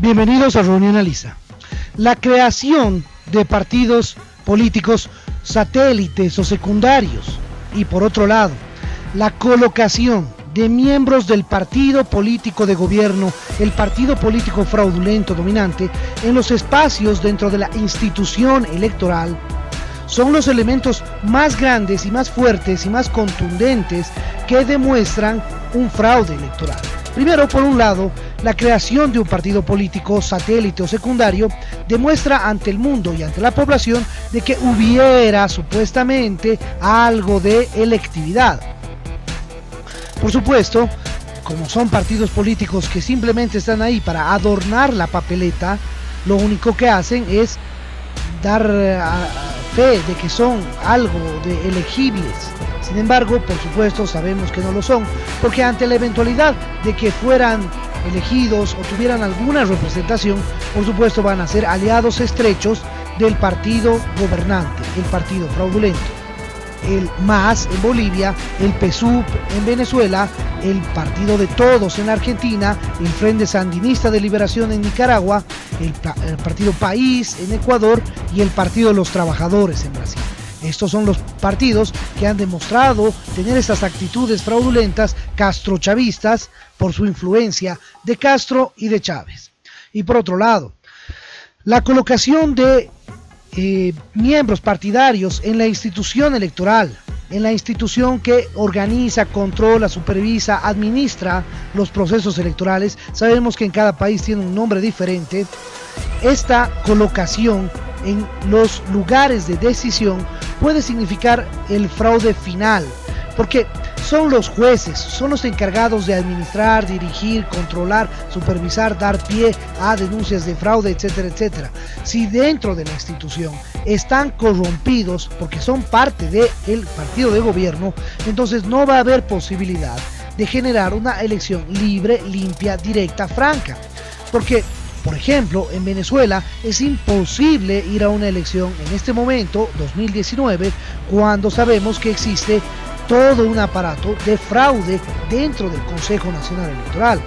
Bienvenidos a Reunión Aliza. La creación de partidos políticos satélites o secundarios y, por otro lado, la colocación de miembros del partido político de gobierno, el partido político fraudulento dominante, en los espacios dentro de la institución electoral, son los elementos más grandes y más fuertes y más contundentes que demuestran un fraude electoral. Primero, por un lado, la creación de un partido político satélite o secundario demuestra ante el mundo y ante la población de que hubiera supuestamente algo de electividad. Por supuesto, como son partidos políticos que simplemente están ahí para adornar la papeleta, lo único que hacen es dar fe de que son algo de elegibles. Sin embargo, por supuesto, sabemos que no lo son, porque ante la eventualidad de que fueran elegidos o tuvieran alguna representación, por supuesto van a ser aliados estrechos del partido gobernante, el partido fraudulento. El MAS en Bolivia, el PSUV en Venezuela, el Partido de Todos en Argentina, el Frente Sandinista de Liberación en Nicaragua, el Partido País en Ecuador y el Partido de los Trabajadores en Brasil. Estos son los partidos que han demostrado tener estas actitudes fraudulentas castrochavistas por su influencia de Castro y de Chávez. Y por otro lado, la colocación de miembros partidarios en la institución electoral, en la institución que organiza, controla, supervisa, administra los procesos electorales. Sabemos que en cada país tiene un nombre diferente. Esta colocación en los lugares de decisión puede significar el fraude final, porque son los jueces, son los encargados de administrar, dirigir, controlar, supervisar, dar pie a denuncias de fraude, etcétera, etcétera. Si dentro de la institución están corrompidos porque son parte del partido de gobierno, entonces no va a haber posibilidad de generar una elección libre, limpia, directa, franca. Porque, por ejemplo, en Venezuela es imposible ir a una elección en este momento, 2019, cuando sabemos que existe todo un aparato de fraude dentro del Consejo Nacional Electoral.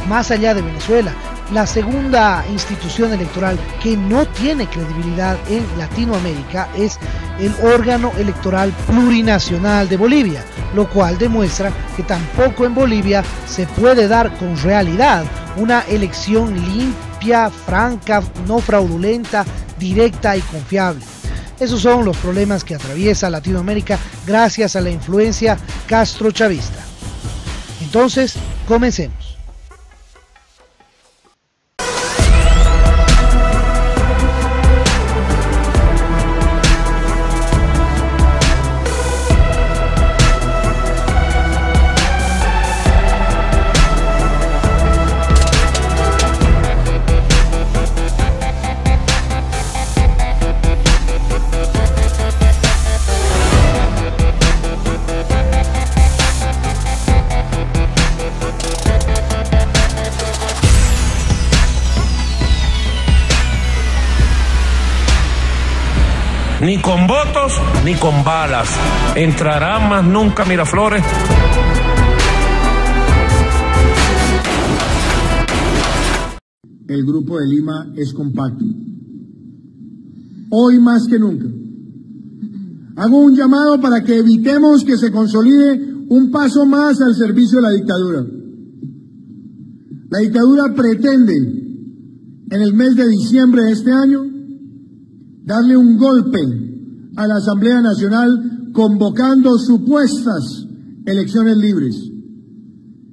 Más allá de Venezuela, la segunda institución electoral que no tiene credibilidad en Latinoamérica es el órgano electoral plurinacional de Bolivia, lo cual demuestra que tampoco en Bolivia se puede dar con realidad una elección limpia, franca, no fraudulenta, directa y confiable. Esos son los problemas que atraviesa Latinoamérica gracias a la influencia castrochavista. Entonces, comencemos. Ni con votos ni con balas entrará más nunca Miraflores. El Grupo de Lima es compacto. Hoy más que nunca. Hago un llamado para que evitemos que se consolide un paso más al servicio de la dictadura. La dictadura pretende, en el mes de diciembre de este año, darle un golpe a la Asamblea Nacional convocando supuestas elecciones libres,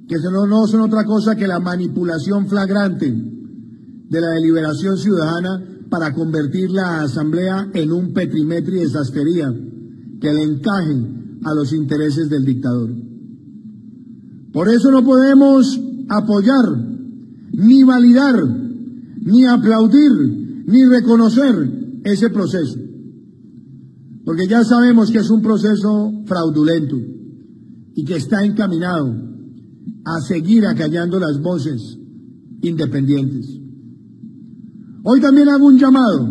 que no son otra cosa que la manipulación flagrante de la deliberación ciudadana para convertir la Asamblea en un petimetri de sastrería que le encaje a los intereses del dictador. Por eso no podemos apoyar, ni validar, ni aplaudir, ni reconocer ese proceso, porque ya sabemos que es un proceso fraudulento y que está encaminado a seguir acallando las voces independientes. Hoy también hago un llamado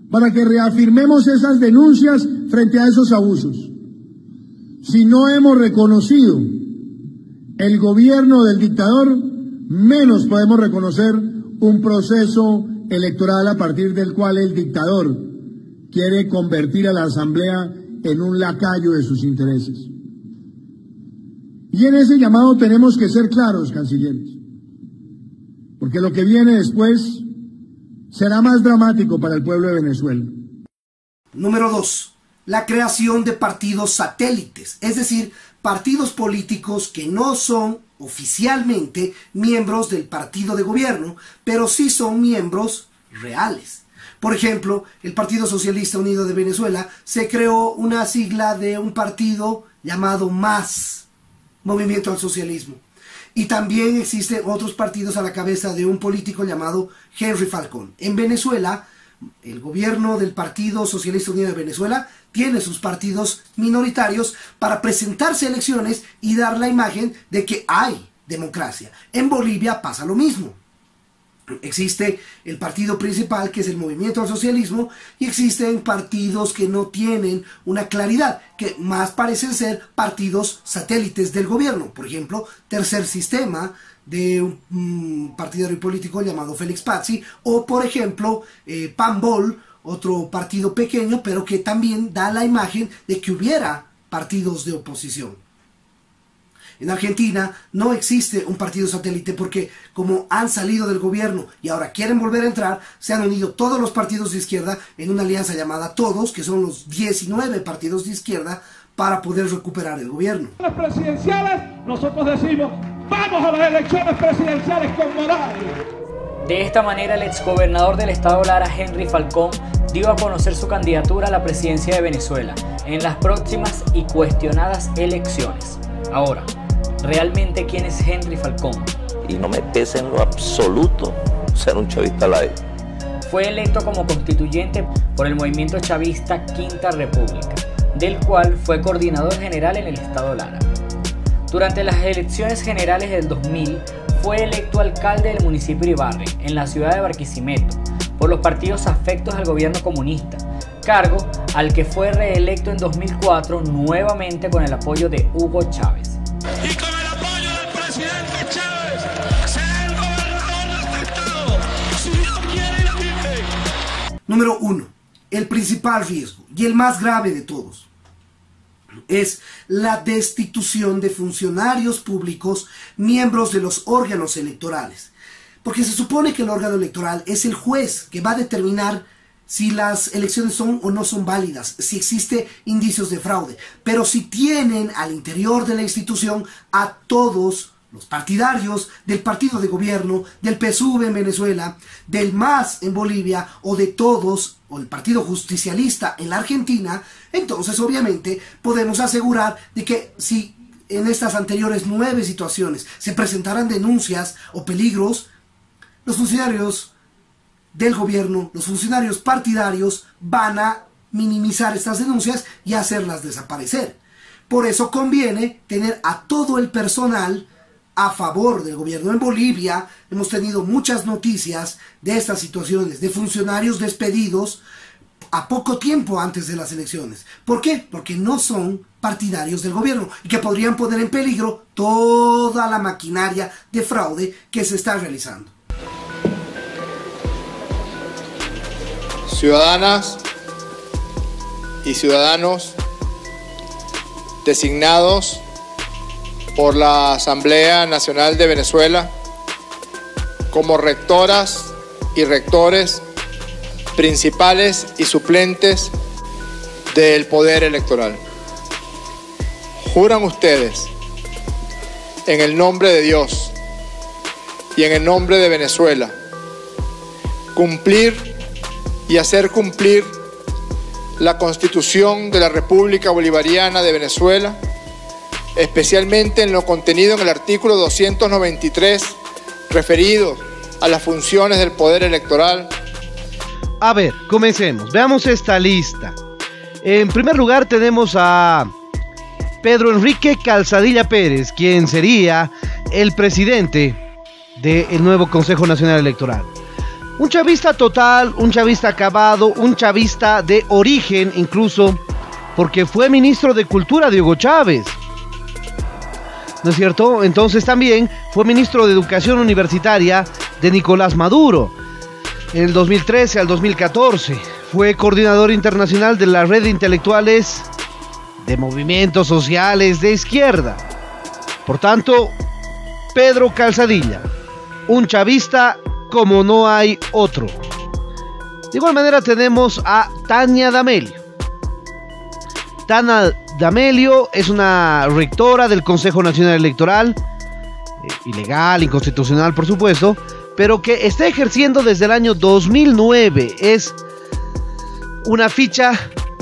para que reafirmemos esas denuncias frente a esos abusos. Si no hemos reconocido el gobierno del dictador, menos podemos reconocer un proceso electoral a partir del cual el dictador quiere convertir a la Asamblea en un lacayo de sus intereses. Y en ese llamado tenemos que ser claros, cancilleres, porque lo que viene después será más dramático para el pueblo de Venezuela. Número 2. La creación de partidos satélites, es decir, partidos políticos que no son oficialmente miembros del partido de gobierno, pero sí son miembros reales. Por ejemplo, el Partido Socialista Unido de Venezuela se creó una sigla de un partido llamado MAS, Movimiento al Socialismo. Y también existen otros partidos a la cabeza de un político llamado Henry Falcón. En Venezuela, el gobierno del Partido Socialista Unido de Venezuela tiene sus partidos minoritarios para presentarse a elecciones y dar la imagen de que hay democracia. En Bolivia pasa lo mismo. Existe el partido principal, que es el Movimiento al Socialismo, y existen partidos que no tienen una claridad, que más parecen ser partidos satélites del gobierno. Por ejemplo, Tercer Sistema, de un partidario político llamado Félix Pazzi, o por ejemplo PANBOL, otro partido pequeño, pero que también da la imagen de que hubiera partidos de oposición. En Argentina no existe un partido satélite porque, como han salido del gobierno y ahora quieren volver a entrar, se han unido todos los partidos de izquierda en una alianza llamada Todos, que son los 19 partidos de izquierda, para poder recuperar el gobierno. Las presidenciales, nosotros decimos, vamos a las elecciones presidenciales con moral. De esta manera, el exgobernador del estado Lara, Henry Falcón, dio a conocer su candidatura a la presidencia de Venezuela en las próximas y cuestionadas elecciones. Ahora, ¿realmente quién es Henry Falcón? Y no me pesa en lo absoluto ser un chavista light. Fue electo como constituyente por el movimiento chavista Quinta República, del cual fue coordinador general en el estado Lara. Durante las elecciones generales del 2000, fue electo alcalde del municipio de Ibarre, en la ciudad de Barquisimeto, por los partidos afectos al gobierno comunista, cargo al que fue reelecto en 2004 nuevamente con el apoyo de Hugo Chávez. Y con el apoyo del presidente Chávez, será el gobernador del estado, si Dios quiere y la vive. Número 1. El principal riesgo y el más grave de todos es la destitución de funcionarios públicos, miembros de los órganos electorales. Porque se supone que el órgano electoral es el juez que va a determinar si las elecciones son o no son válidas, si existe indicios de fraude. Pero si tienen al interior de la institución a todos los partidarios del partido de gobierno, del PSUV en Venezuela, del MAS en Bolivia, o de Todos, o el Partido Justicialista en la Argentina, entonces obviamente podemos asegurar de que si en estas anteriores 9 situaciones se presentaran denuncias o peligros, los funcionarios del gobierno, los funcionarios partidarios, van a minimizar estas denuncias y hacerlas desaparecer. Por eso conviene tener a todo el personal a favor del gobierno. En Bolivia hemos tenido muchas noticias de estas situaciones, de funcionarios despedidos a poco tiempo antes de las elecciones. ¿Por qué? Porque no son partidarios del gobierno y que podrían poner en peligro toda la maquinaria de fraude que se está realizando. Ciudadanas y ciudadanos designados por la Asamblea Nacional de Venezuela como rectoras y rectores principales y suplentes del Poder Electoral. ¿Juran ustedes, en el nombre de Dios y en el nombre de Venezuela, cumplir y hacer cumplir la Constitución de la República Bolivariana de Venezuela, especialmente en lo contenido en el artículo 293, referido a las funciones del Poder Electoral? A ver, comencemos. Veamos esta lista. En primer lugar tenemos a Pedro Enrique Calzadilla Pérez, quien sería el presidente del nuevo Consejo Nacional Electoral. Un chavista total, un chavista acabado, un chavista de origen incluso, porque fue ministro de Cultura de Hugo Chávez. ¿no es cierto? Entonces también fue ministro de Educación Universitaria de Nicolás Maduro. En el 2013 al 2014 fue coordinador internacional de la red de intelectuales de movimientos sociales de izquierda. Por tanto, Pedro Calzadilla, un chavista como no hay otro. De igual manera tenemos a Tania D'Amelio. Tania D'Amelio es una rectora del Consejo Nacional Electoral, ilegal, inconstitucional por supuesto, pero que está ejerciendo desde el año 2009. Es una ficha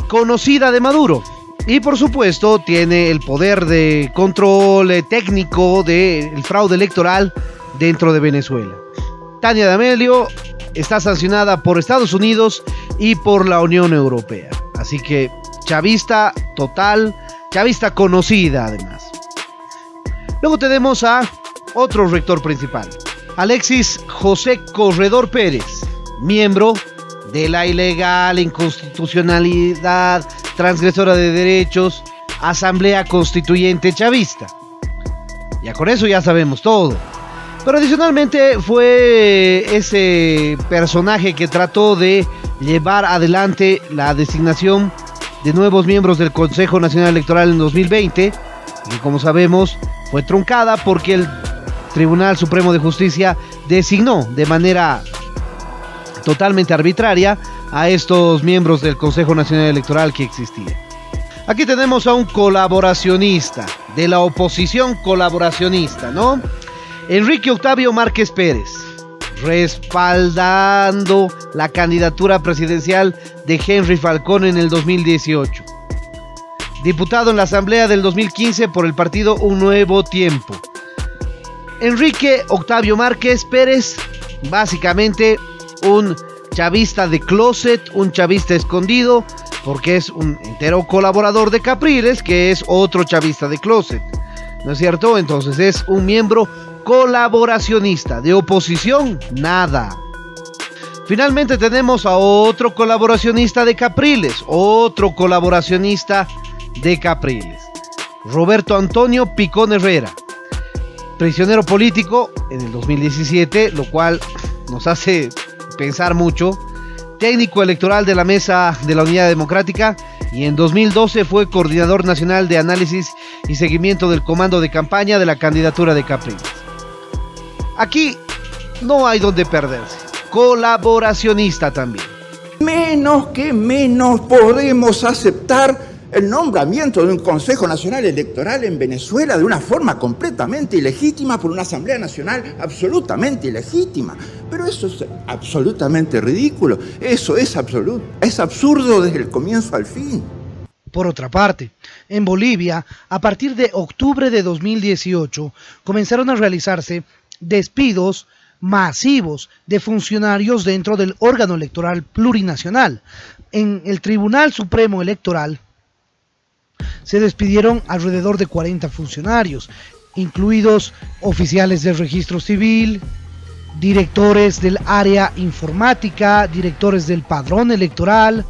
conocida de Maduro y por supuesto tiene el poder de control técnico del fraude electoral dentro de Venezuela. Tania D'Amelio está sancionada por Estados Unidos y por la Unión Europea. Así que chavista total, chavista conocida además. Luego tenemos a otro rector principal, Alexis José Corredor Pérez, miembro de la ilegal, inconstitucionalidad, transgresora de derechos, Asamblea Constituyente Chavista. Ya con eso ya sabemos todo. Pero adicionalmente fue ese personaje que trató de llevar adelante la designación de nuevos miembros del Consejo Nacional Electoral en 2020, que como sabemos fue truncada porque el Tribunal Supremo de Justicia designó de manera totalmente arbitraria a estos miembros del Consejo Nacional Electoral que existía. Aquí tenemos a un colaboracionista, de la oposición colaboracionista, ¿no? Enrique Octavio Márquez Pérez, respaldando la candidatura presidencial de Henry Falcón en el 2018. Diputado en la Asamblea del 2015 por el partido Un Nuevo Tiempo. Enrique Octavio Márquez Pérez, básicamente un chavista de closet, un chavista escondido, porque es un entero colaborador de Capriles, que es otro chavista de closet, ¿no es cierto? Entonces es un miembro colaboracionista, de oposición, nada. Finalmente tenemos a otro colaboracionista de Capriles, Roberto Antonio Picón Herrera, prisionero político en el 2017, lo cual nos hace pensar mucho, técnico electoral de la Mesa de la Unidad Democrática, y en 2012 fue coordinador nacional de análisis y seguimiento del comando de campaña de la candidatura de Capriles. Aquí no hay donde perderse, colaboracionista también. Menos podemos aceptar el nombramiento de un Consejo Nacional Electoral en Venezuela de una forma completamente ilegítima por una Asamblea Nacional absolutamente ilegítima. Pero eso es absolutamente ridículo, eso es absurdo desde el comienzo al fin. Por otra parte, en Bolivia, a partir de octubre de 2018, comenzaron a realizarse despidos masivos de funcionarios dentro del órgano electoral plurinacional. En el Tribunal Supremo Electoral se despidieron alrededor de 40 funcionarios, incluidos oficiales del registro civil, directores del área informática, directores del padrón electoral,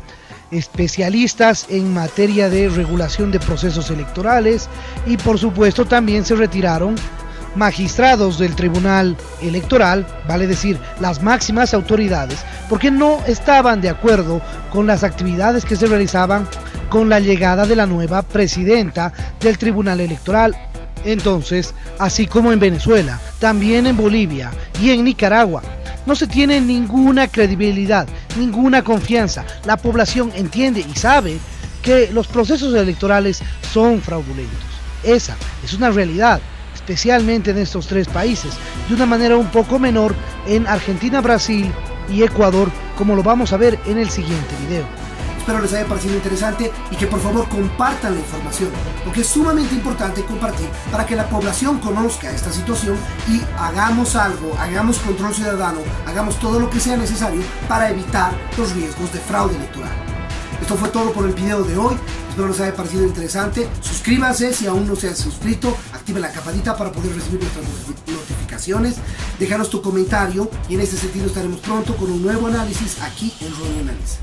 especialistas en materia de regulación de procesos electorales y por supuesto también se retiraron magistrados del Tribunal Electoral, vale decir, las máximas autoridades, porque no estaban de acuerdo con las actividades que se realizaban con la llegada de la nueva presidenta del Tribunal Electoral. Entonces, así como en Venezuela, también en Bolivia y en Nicaragua, no se tiene ninguna credibilidad, ninguna confianza. La población entiende y sabe que los procesos electorales son fraudulentos. Esa es una realidad, especialmente en estos tres países, de una manera un poco menor en Argentina, Brasil y Ecuador, como lo vamos a ver en el siguiente video. Espero les haya parecido interesante y que por favor compartan la información, porque es sumamente importante compartir para que la población conozca esta situación y hagamos algo, hagamos control ciudadano, hagamos todo lo que sea necesario para evitar los riesgos de fraude electoral. Esto fue todo por el video de hoy, espero les haya parecido interesante. Suscríbanse si aún no se han suscrito, activen la campanita para poder recibir nuestras notificaciones, déjanos tu comentario y en este sentido estaremos pronto con un nuevo análisis aquí en Ronnie Analiza.